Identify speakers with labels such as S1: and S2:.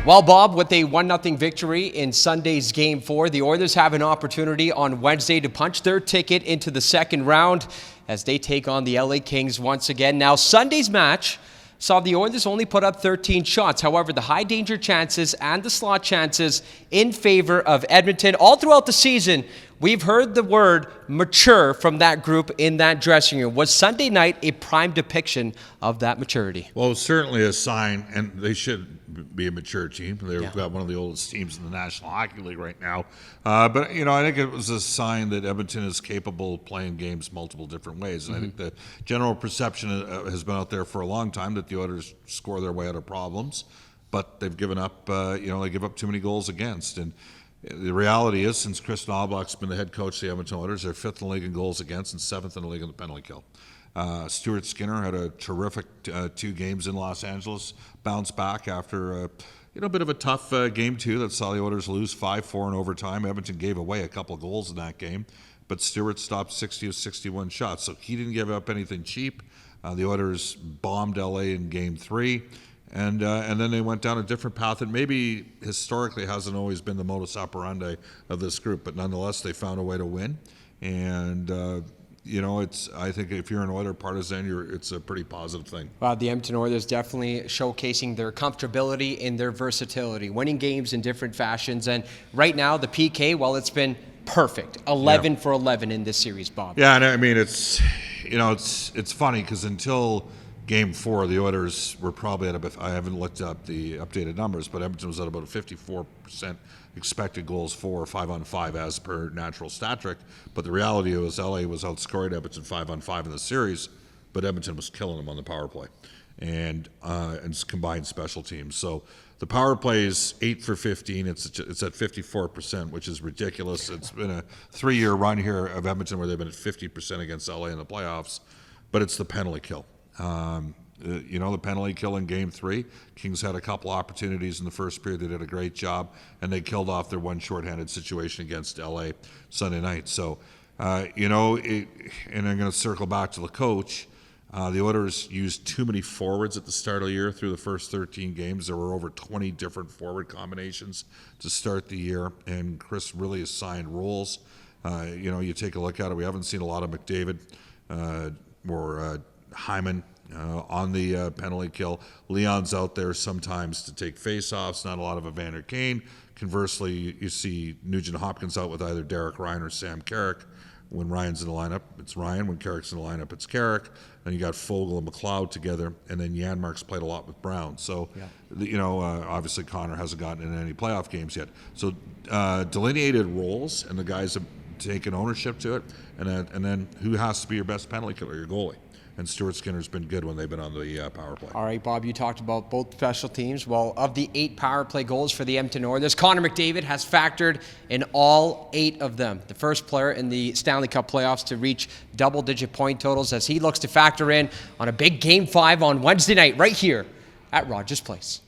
S1: Well, Bob, with a 1-0 victory in Sunday's Game 4, the Oilers have an opportunity on Wednesday to punch their ticket into the second round as they take on the LA Kings once again. Now, Sunday's match saw the Oilers only put up 13 shots. However, the high danger chances and the slot chances in favor of Edmonton. All throughout the season, we've heard the word mature from that group in that dressing room. Was Sunday night a prime depiction of that maturity?
S2: Well, it's certainly a sign, and they should be a mature team. They've got one of the oldest teams in the National Hockey League right now. But, I think it was a sign that Edmonton is capable of playing games multiple different ways. And I think the general perception has been out there for a long time that the Oilers score their way out of problems, but they've given up, they give up too many goals against. And the reality is, since Chris Knobloch's been the head coach of the Edmonton Oilers, they're 5th in the league in goals against and 7th in the league in the penalty kill. Stuart Skinner had a terrific 2 games in Los Angeles, bounced back after a bit of a tough game 2 that saw the Oilers lose 5-4 in overtime. Edmonton gave away a couple of goals in that game, but Stuart stopped 60 of 61 shots, so he didn't give up anything cheap. The Oilers bombed LA in game 3. And then they went down a different path that maybe historically hasn't always been the modus operandi of this group, but nonetheless they found a way to win. And I think if you're an Oiler partisan, it's a pretty positive thing.
S1: Wow, the Edmonton Oilers definitely showcasing their comfortability and their versatility, winning games in different fashions. And right now, the PK, well, it's been perfect, 11 for 11 in this series, Bob.
S2: Yeah, and I mean it's funny because until Game 4, the Oilers were probably at I haven't looked up the updated numbers, but Edmonton was at about a 54% expected goals for 5-on-5 as per natural stat trick. But the reality was LA was outscoring Edmonton 5-on-5 in the series, but Edmonton was killing them on the power play and combined special teams. So the power play is 8 for 15. It's at 54%, which is ridiculous. It's been a 3-year run here of Edmonton where they've been at 50% against LA in the playoffs, but it's the penalty kill. The penalty kill in Game 3. Kings had a couple opportunities in the first period. They did a great job, and they killed off their one shorthanded situation against LA Sunday night. So, and I'm going to circle back to the coach. The Oilers used too many forwards at the start of the year through the first 13 games. There were over 20 different forward combinations to start the year, and Chris really assigned roles. You take a look at it. We haven't seen a lot of McDavid or Hyman on the penalty kill. Leon's out there sometimes to take face-offs, not a lot of Evander Kane. Conversely, you see Nugent Hopkins out with either Derek Ryan or Sam Carrick. When Ryan's in the lineup, it's Ryan. When Carrick's in the lineup, it's Carrick. Then you got Fogle and McLeod together, and then Janmark's played a lot with Brown. So, obviously Connor hasn't gotten in any playoff games yet. So delineated roles, and the guys have taken ownership to it, and then who has to be your best penalty killer? Your goalie. And Stuart Skinner's been good when they've been on the power play. All
S1: right, Bob, you talked about both special teams. Well, of the 8 power play goals for the Edmonton Oilers, Connor McDavid has factored in all 8 of them. The first player in the Stanley Cup Playoffs to reach double-digit point totals as he looks to factor in on a big Game 5 on Wednesday night right here at Rogers Place.